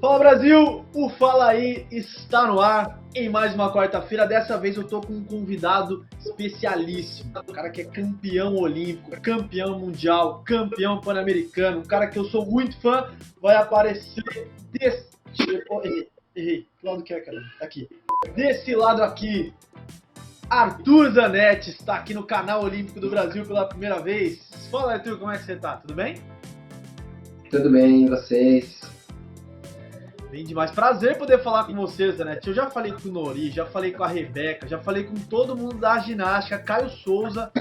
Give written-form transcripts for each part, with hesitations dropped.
Fala Brasil, o Fala Aí está no ar em mais uma quarta-feira. Dessa vez eu tô com um convidado especialíssimo, um cara que é campeão olímpico, campeão mundial, campeão pan-americano, um cara que eu sou muito fã, vai aparecer desse... Errei, que lado que é, cara? Aqui. Desse lado aqui, Arthur Zanetti está aqui no canal Olímpico do Brasil pela primeira vez. Fala Arthur, como é que você tá? Tudo bem? Tudo bem, e vocês? Bem demais. Prazer poder falar com vocês, Zanetti. Eu já falei com o Nori, já falei com a Rebeca, já falei com todo mundo da ginástica, Caio Souza,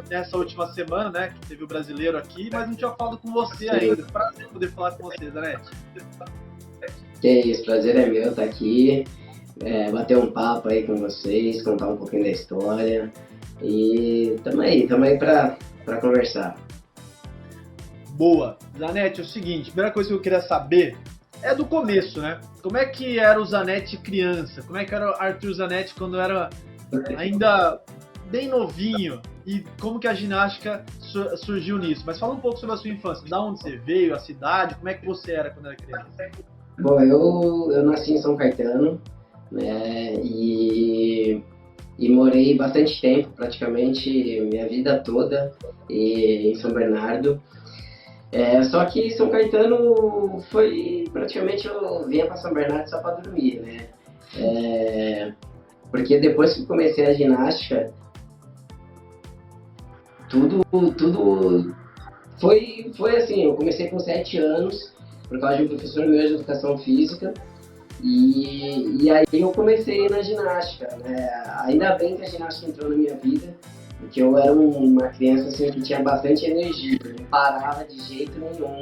nessa última semana, né, que teve o brasileiro aqui, mas não tinha falado com você ainda. Prazer poder falar com vocês, Zanetti. Que isso, prazer é meu estar aqui, bater um papo aí com vocês, contar um pouquinho da história e tamo aí pra conversar. Boa. Zanetti, é o seguinte, a primeira coisa que eu queria saber é do começo, né? Como é que era o Zanetti criança? Como é que era o Arthur Zanetti quando era ainda bem novinho? E como que a ginástica surgiu nisso? Mas fala um pouco sobre a sua infância. Da onde você veio, a cidade, como é que você era quando era criança? Bom, eu nasci em São Caetano, né, e morei bastante tempo, praticamente minha vida toda, em São Bernardo. Só que São Caetano foi, praticamente eu vinha para São Bernardo só para dormir, né? Porque depois que comecei a ginástica, tudo foi assim, eu comecei com 7 anos, por causa de um professor meu de educação física, e aí eu comecei na ginástica, né? Ainda bem que a ginástica entrou na minha vida, porque eu era uma criança assim, que tinha bastante energia, não parava de jeito nenhum.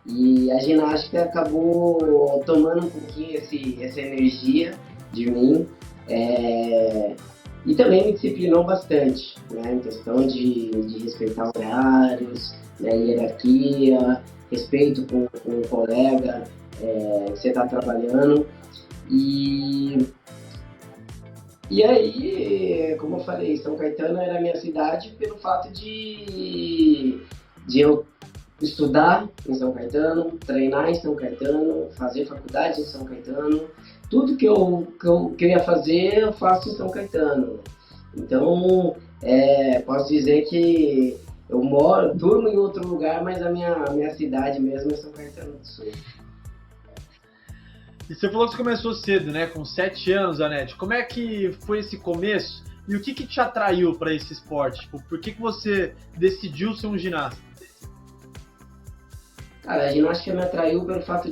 E a ginástica acabou tomando um pouquinho essa energia de mim, e também me disciplinou bastante, né, em questão de respeitar horários, né, hierarquia, respeito com o colega que você está trabalhando. E aí, como eu falei, São Caetano era a minha cidade pelo fato de eu estudar em São Caetano, treinar em São Caetano, fazer faculdade em São Caetano. Tudo que eu queria fazer, eu faço em São Caetano. Então, posso dizer que eu durmo em outro lugar, mas a minha cidade mesmo é São Caetano do Sul. E você falou que você começou cedo, né? Com 7 anos, Zanetti. Como é que foi esse começo? E o que te atraiu para esse esporte? Tipo, por que você decidiu ser um ginasta? Cara, a ginástica me atraiu pelo fato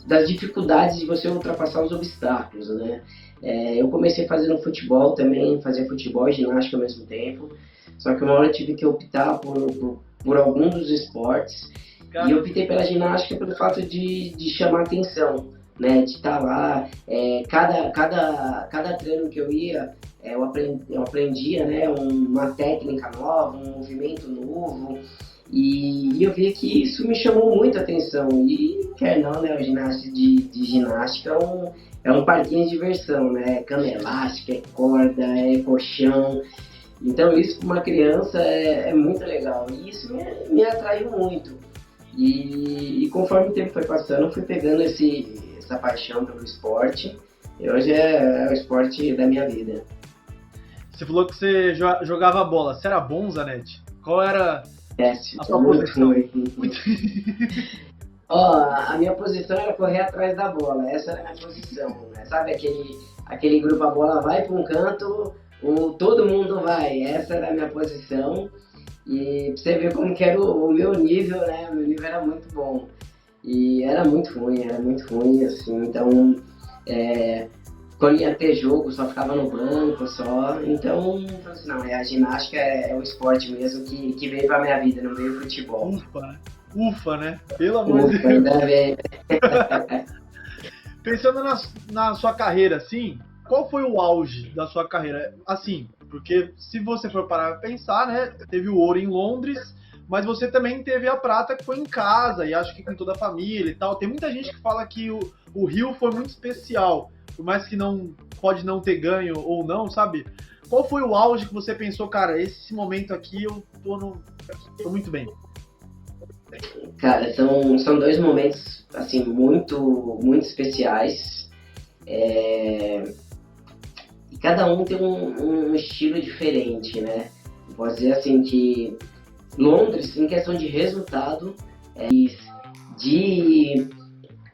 das dificuldades de você ultrapassar os obstáculos, né? Eu comecei fazendo futebol também, fazia futebol e ginástica ao mesmo tempo. Só que uma hora eu tive que optar por algum dos esportes. E eu optei pela ginástica pelo fato de chamar atenção, né? De estar lá, cada treino que eu ia, eu aprendia, né? Uma técnica nova, um movimento novo, e eu via que isso me chamou muita atenção. E quer não, né? O ginástica de ginástica é um parquinho de diversão, né? É cama elástica, é corda, é colchão. Então isso para uma criança é muito legal, e isso me atraiu muito. E conforme o tempo foi passando, eu fui pegando essa paixão pelo esporte, e hoje é o esporte da minha vida. Você falou que você jogava bola. Você era bom, Zanetti? Qual era a sua posição? A minha posição era correr atrás da bola, essa era a minha posição, né? Sabe aquele grupo, a bola vai para um canto, todo mundo vai, essa era a minha posição. E pra você ver como que era o meu nível, né? O meu nível era muito bom. E era muito ruim, assim. Então, quando ia ter jogo, só ficava no banco, só. Então, assim, não, a ginástica é o esporte mesmo que veio pra minha vida, não veio o futebol. Ufa, né? Pelo amor de Deus. Ainda bem. Pensando na sua carreira, assim, qual foi o auge da sua carreira? Assim, porque se você for parar pra pensar, né, teve o ouro em Londres, mas você também teve a prata que foi em casa, e acho que com toda a família e tal. Tem muita gente que fala que o Rio foi muito especial, por mais que pode não ter ganho ou não, sabe? Qual foi o auge que você pensou, cara, esse momento aqui eu tô muito bem? Cara, são dois momentos, assim, muito especiais. É, e cada um tem um estilo diferente, né? Posso dizer assim que Londres, em questão de resultado, de,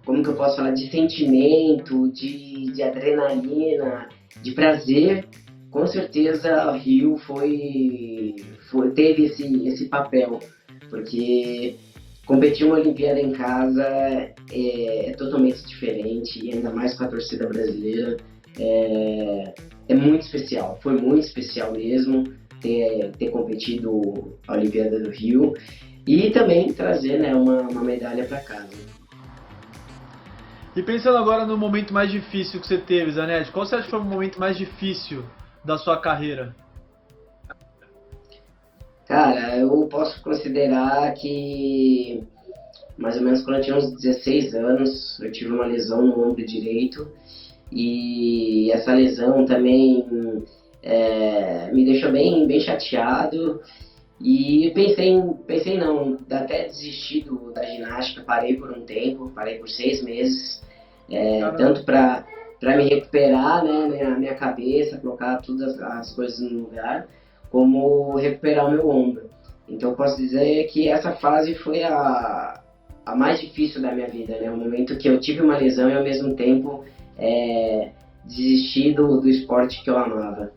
como que eu posso falar, de sentimento, de adrenalina, de prazer, com certeza o Rio teve esse papel, porque competir uma Olimpíada em casa é totalmente diferente, e ainda mais com a torcida brasileira. É muito especial, foi muito especial mesmo ter competido a Olimpíada do Rio e também trazer, né, uma medalha para casa. E pensando agora no momento mais difícil que você teve, Zanetti, qual você acha que foi o momento mais difícil da sua carreira? Cara, eu posso considerar que mais ou menos quando eu tinha uns 16 anos, eu tive uma lesão no ombro direito e essa lesão também me deixou bem chateado e pensei não, até desistir da ginástica, parei por um tempo, parei por 6 meses, tanto para me recuperar, né, minha cabeça, colocar todas as coisas no lugar, como recuperar o meu ombro. Então eu posso dizer que essa fase foi a mais difícil da minha vida, né? O momento que eu tive uma lesão e ao mesmo tempo desisti do esporte que eu amava.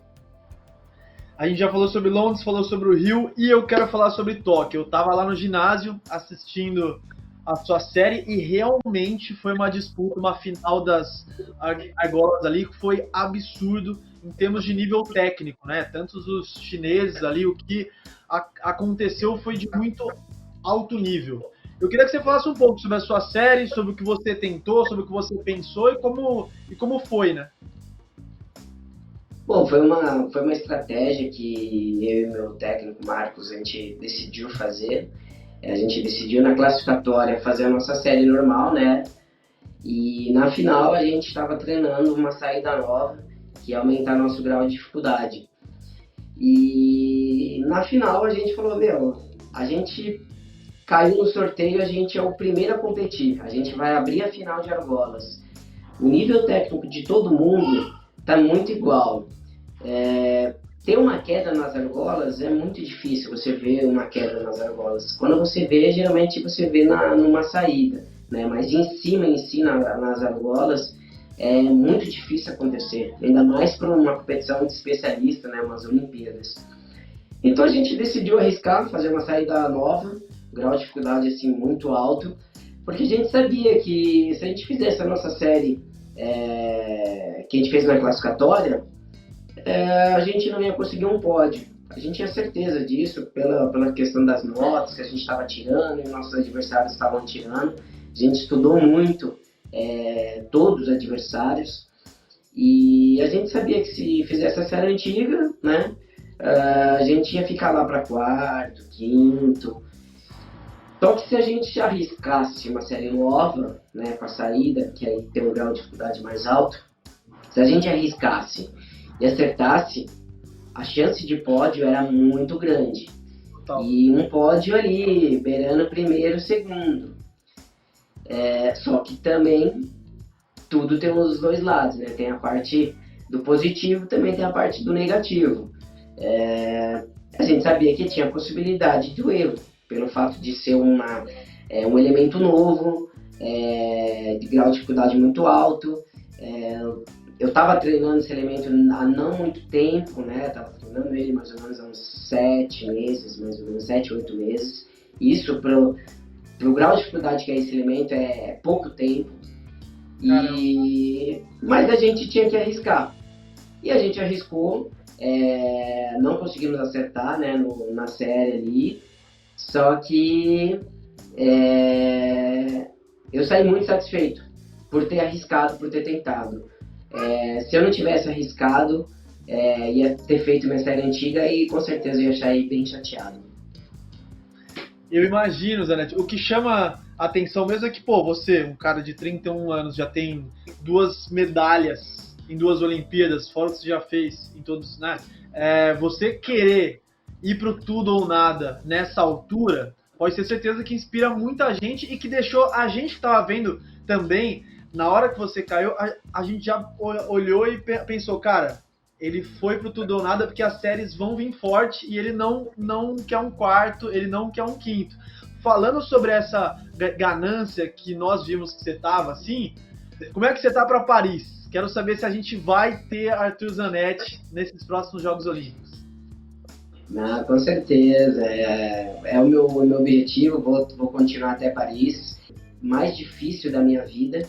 A gente já falou sobre Londres, falou sobre o Rio e eu quero falar sobre Tóquio. Eu tava lá no ginásio assistindo a sua série e realmente foi uma disputa, uma final das argolas ali que foi absurdo em termos de nível técnico, né? Tantos os chineses ali, o que aconteceu foi de muito alto nível. Eu queria que você falasse um pouco sobre a sua série, sobre o que você tentou, sobre o que você pensou e como foi, né? Bom, foi uma estratégia que eu e meu técnico Marcos, a gente decidiu fazer. A gente decidiu na classificatória fazer a nossa série normal, né? E na final a gente estava treinando uma saída nova, que ia aumentar nosso grau de dificuldade. E na final a gente falou, a gente caiu no sorteio, a gente é o primeiro a competir. A gente vai abrir a final de argolas. O nível técnico de todo mundo está muito igual. Ter uma queda nas argolas é muito difícil você ver uma queda nas argolas. Quando você vê, geralmente você vê numa saída, né? Mas em si, nas argolas, é muito difícil acontecer, ainda mais para uma competição de especialista, né? Umas Olimpíadas. Então a gente decidiu arriscar, fazer uma saída nova, grau de dificuldade assim muito alto, porque a gente sabia que se a gente fizesse a nossa série que a gente fez na classificatória, a gente não ia conseguir um pódio. A gente tinha certeza disso pela questão das notas que a gente estava tirando e nossos adversários estavam tirando. A gente estudou muito todos os adversários e a gente sabia que se fizesse a série antiga, né, a gente ia ficar lá para quarto, quinto. Só que se a gente arriscasse uma série nova, né, com a saída, que aí tem um grau de dificuldade mais alto, se a gente arriscasse e acertasse, a chance de pódio era muito grande. Total. E um pódio ali, beirando primeiro, segundo. Só que também tudo tem os dois lados, né? Tem a parte do positivo, também tem a parte do negativo. A gente sabia que tinha a possibilidade do erro, pelo fato de ser um elemento novo, de grau de dificuldade muito alto. Eu estava treinando esse elemento há não muito tempo, né? Estava treinando ele mais ou menos há uns 7 meses, mais ou menos 7, 8 meses. Isso pro grau de dificuldade que é esse elemento é pouco tempo. Mas a gente tinha que arriscar. E a gente arriscou, não conseguimos acertar, né, na série ali. Só que eu saí muito satisfeito por ter arriscado, por ter tentado. Se eu não tivesse arriscado, ia ter feito minha série antiga e com certeza eu ia sair bem chateado. Eu imagino, Zanetti, o que chama a atenção mesmo é que, pô, você, um cara de 31 anos, já tem 2 medalhas em 2 Olimpíadas, fora o que você já fez em todos, né? Você querer ir pro tudo ou nada nessa altura, pode ter certeza que inspira muita gente e que deixou a gente que tava vendo também, na hora que você caiu, a gente já olhou e pensou, cara, ele foi pro tudo ou nada porque as séries vão vir forte e ele não quer um quarto, ele não quer um quinto. Falando sobre essa ganância que nós vimos que você tava, assim, como é que você tá para Paris? Quero saber se a gente vai ter Arthur Zanetti nesses próximos Jogos Olímpicos. Ah, com certeza, é o meu objetivo, vou continuar até Paris, mais difícil da minha vida,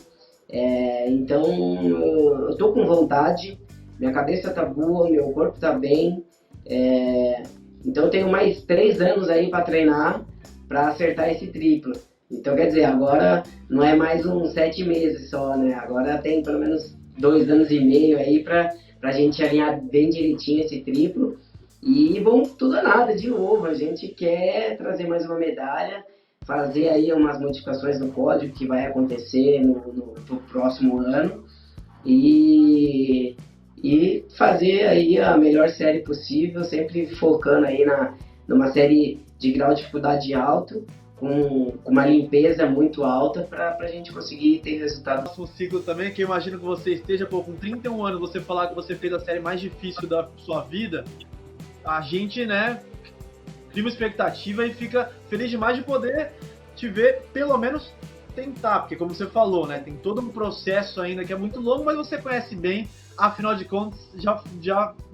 então eu tô com vontade, minha cabeça tá boa, meu corpo tá bem, então eu tenho mais 3 anos aí para treinar, para acertar esse triplo. Então quer dizer, agora não é mais uns 7 meses só, né? Agora tem pelo menos 2 anos e meio aí para a gente alinhar bem direitinho esse triplo. E vamos tudo ou nada de novo, a gente quer trazer mais uma medalha, fazer aí umas modificações no pódio que vai acontecer no próximo ano e fazer aí a melhor série possível, sempre focando aí numa série de grau de dificuldade alto, com uma limpeza muito alta para a gente conseguir ter resultados. Um ciclo também, que eu imagino que você esteja, com 31 anos, você falar que você fez a série mais difícil da sua vida, a gente, né, cria uma expectativa e fica feliz demais de poder te ver, pelo menos, tentar, porque como você falou, né, tem todo um processo ainda que é muito longo, mas você conhece bem, afinal de contas,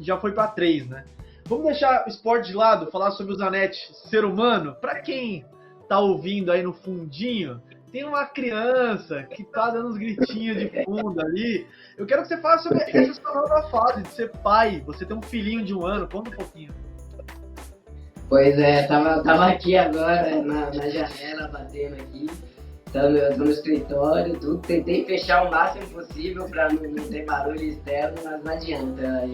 já foi para 3, né? Vamos deixar o esporte de lado, falar sobre o Zanetti, ser humano. Para quem tá ouvindo aí no fundinho, tem uma criança que tá dando uns gritinhos de fundo ali. Eu quero que você fale sobre essa sua nova fase de ser pai. Você tem um filhinho de 1 ano, conta um pouquinho. Pois é, tava aqui agora na janela, batendo aqui. Eu tô no escritório, tudo. Tentei fechar o máximo possível para não ter barulho externo, mas não adianta.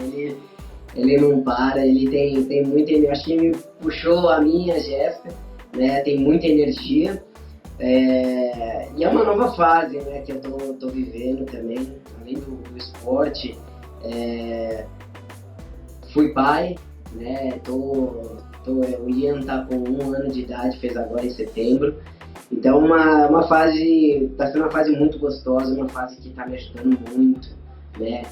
Ele não para, ele tem muita energia. Acho que me puxou a minha, Jéssica, né? Tem muita energia. E é uma nova fase, né, que eu tô vivendo também, além do esporte. Fui pai, né? O Ian tá com 1 ano de idade, fez agora em setembro. Então uma fase, tá sendo uma fase muito gostosa, uma fase que tá me ajudando muito, né?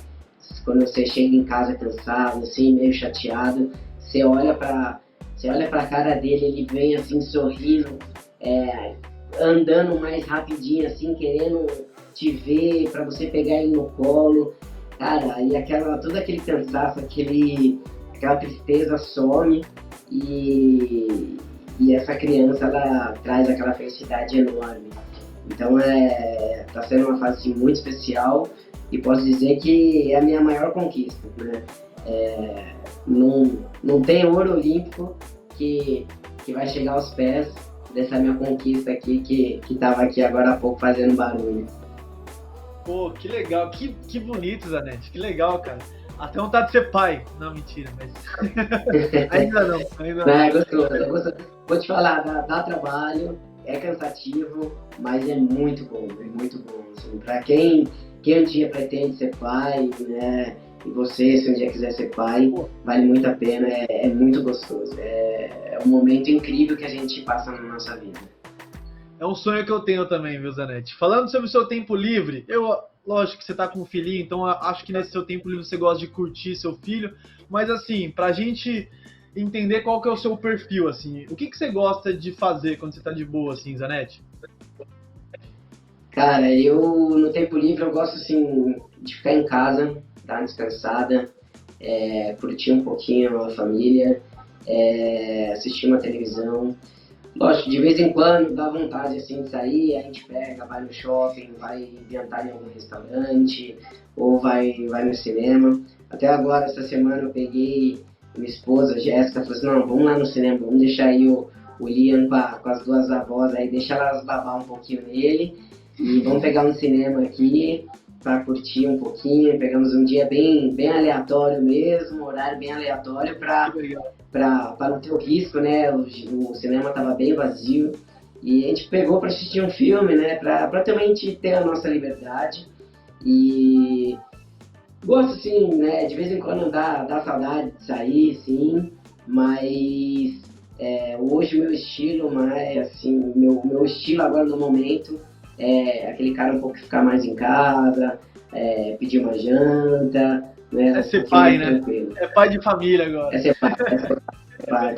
Quando você chega em casa cansado, assim, meio chateado, você olha pra cara dele, ele vem assim sorrindo, andando mais rapidinho, assim, querendo te ver, pra você pegar ele no colo, cara, e todo aquele cansaço, aquela tristeza some e essa criança, ela traz aquela felicidade enorme. Então tá sendo uma fase muito especial e posso dizer que é a minha maior conquista, né? Não tem ouro olímpico que vai chegar aos pés dessa minha conquista aqui, que tava aqui agora há pouco fazendo barulho. Pô, que legal, que bonito, Zanetti, que legal, cara. Até vontade de ser pai. Não, mentira, mas... ainda não. É gostoso. Vou te falar, dá trabalho, é cansativo, mas é muito bom, assim, pra quem um dia pretende ser pai, né, e você, se um dia quiser ser pai, vale muito a pena, é muito gostoso, é um momento incrível que a gente passa na nossa vida. É um sonho que eu tenho também, viu, Zanetti? Falando sobre o seu tempo livre, lógico que você tá com um filhinho, então acho que nesse seu tempo livre você gosta de curtir seu filho, mas assim, pra gente entender qual que é o seu perfil, assim, o que você gosta de fazer quando você tá de boa, assim, Zanetti? Cara, eu no tempo livre eu gosto, assim, de ficar em casa, dar uma descansada, curtir um pouquinho a família, assistir uma televisão. Lógico, de vez em quando dá vontade assim de sair, a gente pega, vai no shopping, vai jantar em algum restaurante, ou vai no cinema. Até agora, essa semana, eu peguei minha esposa, Jéssica, falou assim, não, vamos lá no cinema, vamos deixar aí o Liam com as 2 avós aí, deixa elas babar um pouquinho nele, e vamos pegar um cinema aqui para curtir um pouquinho. Pegamos um dia bem aleatório mesmo, um horário bem aleatório para não ter o risco, né? O cinema estava bem vazio e a gente pegou para assistir um filme, né? Para também ter a nossa liberdade. E gosto, sim, né? De vez em quando dá saudade de sair, sim, mas Hoje meu estilo, mas assim, meu estilo agora no momento é aquele cara um pouco que ficar mais em casa, pedir uma janta, né? É Um ser pouquinho pai, mais né? tranquilo. É pai de família agora. É ser pai, é ser pai.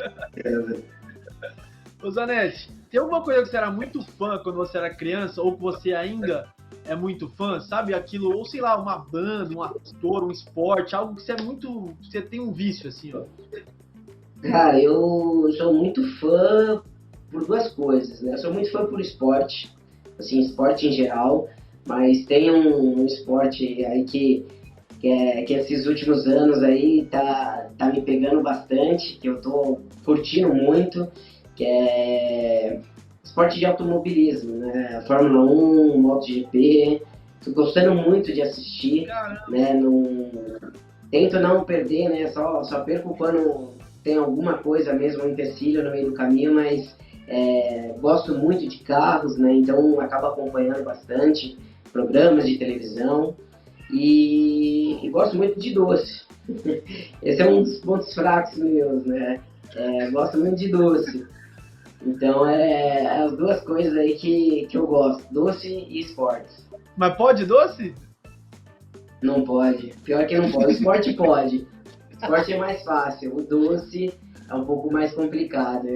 Ô Zanetti, tem alguma coisa que você era muito fã quando você era criança, ou que você ainda é muito fã, sabe? Aquilo, ou sei lá, uma banda, um ator, um esporte, algo que você é muito. Você tem um vício, assim, ó. Cara, eu sou muito fã por duas coisas, né? Eu sou muito fã por esporte, assim, esporte em geral, mas tem um esporte aí que esses últimos anos aí tá me pegando bastante, que eu tô curtindo muito, que é esporte de automobilismo, né? Fórmula 1, MotoGP, tô gostando muito de assistir, Caramba, né? Tento não perder, né? Só perco quando tem alguma coisa mesmo, um empecilho no meio do caminho, mas gosto muito de carros, né? Então acabo acompanhando bastante programas de televisão e gosto muito de doce. Esse é um dos pontos fracos meus, né? Gosto muito de doce. Então as duas coisas aí que eu gosto, doce e esportes. mas pode doce? Não pode. Pior que não pode. O esporte pode. O esporte é mais fácil. O doce é um pouco mais complicado.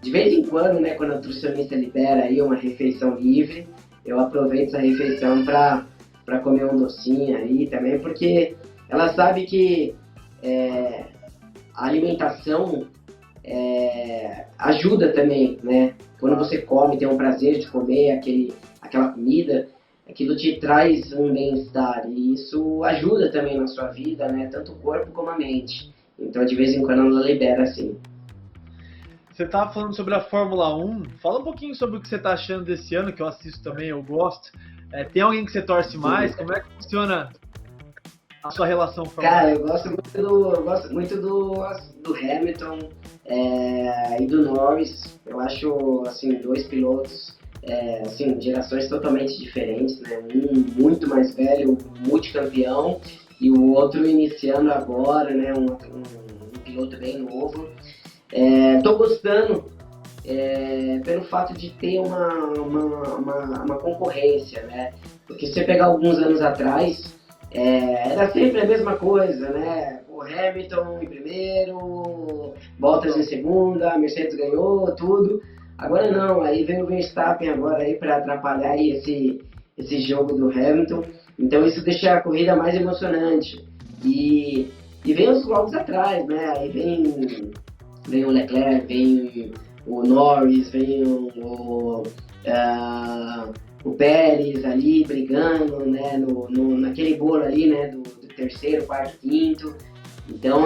De vez em quando, né, quando a nutricionista libera aí uma refeição livre, eu aproveito essa refeição para comer um docinho aí também, porque ela sabe que a alimentação ajuda também, né? Quando você come, tem um prazer de comer aquela comida, aquilo te traz um bem-estar e isso ajuda também na sua vida, né? Tanto o corpo como a mente. Então, de vez em quando, ela libera assim. Você estava falando sobre a Fórmula 1. Fala um pouquinho sobre o que você está achando desse ano, que eu assisto também, eu gosto. Tem alguém que você torce mais? Como é que funciona a sua relação com a Fórmula 1? Cara, eu gosto muito do Hamilton e do Norris. Eu acho, assim, dois pilotos, assim, gerações totalmente diferentes, né? Um muito mais velho, multicampeão, e o outro iniciando agora, né? Um piloto bem novo. Tô gostando pelo fato de ter uma concorrência, né? Porque se você pegar alguns anos atrás, era sempre a mesma coisa, né? O Hamilton em primeiro, Bottas em segunda, a Mercedes ganhou, tudo. Agora não, aí vem o Verstappen agora aí para atrapalhar aí esse jogo do Hamilton. Então isso deixa a corrida mais emocionante. E vem os logo atrás, né? Aí vem o Leclerc, vem o Norris, vem o Pérez ali brigando, né, naquele bolo ali, né, do terceiro, quarto, quinto. Então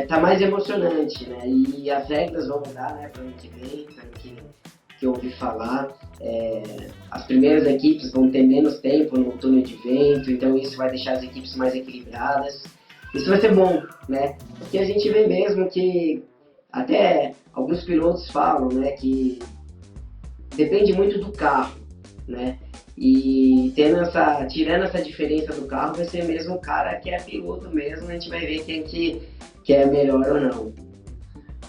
tá mais emocionante, né? E as regras vão mudar, né, para o ano que vem, pelo que eu ouvi falar. As primeiras equipes vão ter menos tempo no túnel de vento, então isso vai deixar as equipes mais equilibradas. Isso vai ser bom, né? Porque a gente vê mesmo que até alguns pilotos falam, né, que depende muito do carro, né? E tirando essa diferença do carro, vai ser mesmo o cara que é piloto mesmo, a gente vai ver quem que é melhor ou não.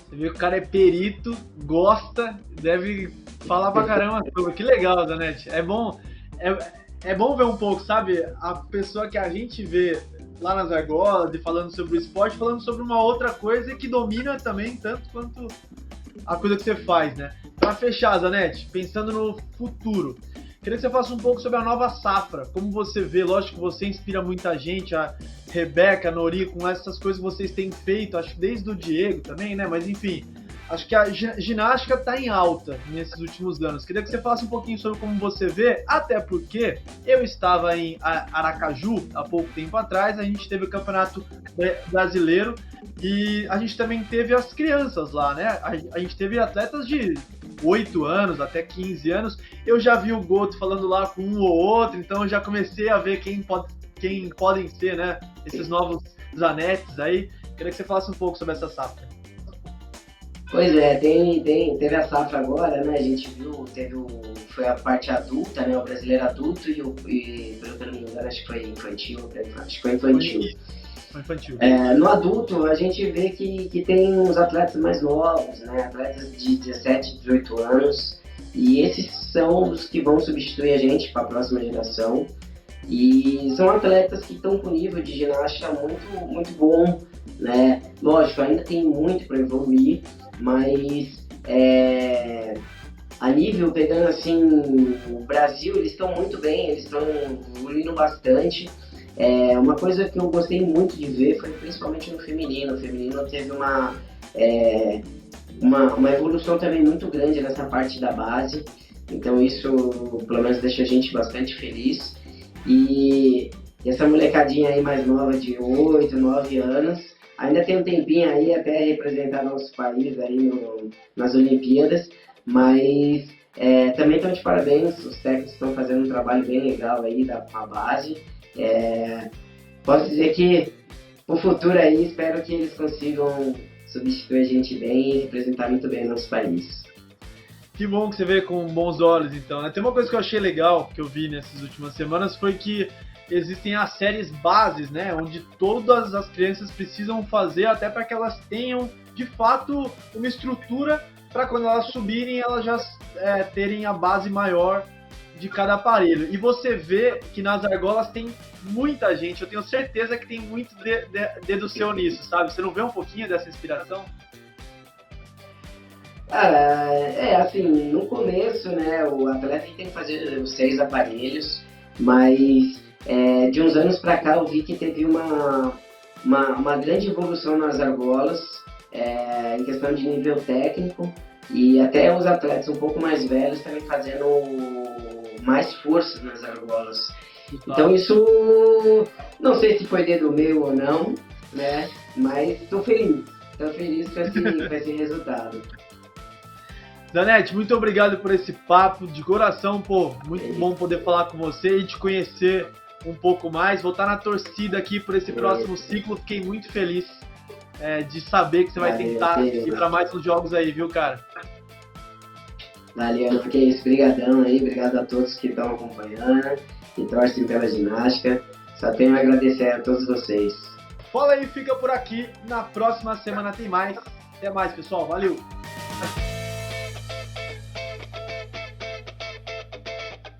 Você vê que o cara é perito, gosta, deve falar pra caramba sobre. Que legal, Zanetti. É bom ver um pouco, sabe? A pessoa que a gente vê lá nas argolas e falando sobre o esporte, falando sobre uma outra coisa que domina também tanto quanto a coisa que você faz, né? Pra fechar, Zanetti, pensando no futuro, queria que você falasse um pouco sobre a nova safra. Como você vê, lógico que você inspira muita gente, a Rebeca, a Nori, com essas coisas que vocês têm feito, acho que desde o Diego também, né? Mas enfim, acho que a ginástica está em alta nesses últimos anos. Queria que você falasse um pouquinho sobre como você vê, até porque eu estava em Aracaju há pouco tempo atrás, a gente teve o Campeonato Brasileiro e a gente também teve as crianças lá, né? A gente teve atletas de 8 anos até 15 anos. Eu já vi o Goto falando lá com um ou outro, então eu já comecei a ver quem podem ser, né? Esses novos Zanettes aí. Queria que você falasse um pouco sobre essa safra. Pois é, teve a safra agora, né? A gente viu, foi a parte adulta, né? O brasileiro adulto e pelo que eu não me engano, acho que foi infantil. infantil. No adulto, a gente vê que tem uns atletas mais novos, né? Atletas de 17, 18 anos. E esses são os que vão substituir a gente para a próxima geração. E são atletas que estão com nível de ginástica muito, muito bom, né? Lógico, ainda tem muito para evoluir, mas a nível, pegando assim, o Brasil, eles estão muito bem, eles estão evoluindo bastante. Uma coisa que eu gostei muito de ver foi principalmente no feminino. O feminino teve uma evolução também muito grande nessa parte da base, então isso pelo menos deixa a gente bastante feliz. E essa molecadinha aí mais nova de 8, 9 anos, ainda tem um tempinho aí até representar nosso país aí nas Olimpíadas, mas também estão de parabéns, os técnicos estão fazendo um trabalho bem legal aí com a base. Posso dizer que o futuro aí, espero que eles consigam substituir a gente bem e representar muito bem o nosso país. Que bom que você vê com bons olhos, então, né? Tem uma coisa que eu achei legal, que eu vi nessas últimas semanas, foi que existem as séries bases, né? Onde todas as crianças precisam fazer, até para que elas tenham, de fato, uma estrutura para quando elas subirem, elas já terem a base maior de cada aparelho. E você vê que nas argolas tem muita gente, eu tenho certeza que tem muito dedo seu nisso, sabe? Você não vê um pouquinho dessa inspiração? Assim, no começo, né, o atleta tem que fazer os 6 aparelhos, mas de uns anos para cá eu vi que teve uma grande evolução nas argolas, em questão de nível técnico, e até os atletas um pouco mais velhos também fazendo mais força nas argolas. Então isso, não sei se foi dedo meu ou não, né, mas estou feliz com esse resultado. Zanetti, muito obrigado por esse papo, de coração, pô, muito bom poder falar com você e te conhecer um pouco mais. Vou estar na torcida aqui por esse próximo ciclo, fiquei muito feliz de saber que você vai tentar ir para mais uns jogos aí, viu, cara? Valeu, porque é isso, brigadão aí, obrigado a todos que estão acompanhando, que torcem pela ginástica, só tenho a agradecer a todos vocês. Fala aí, fica por aqui, na próxima semana tem mais. Até mais, pessoal, valeu!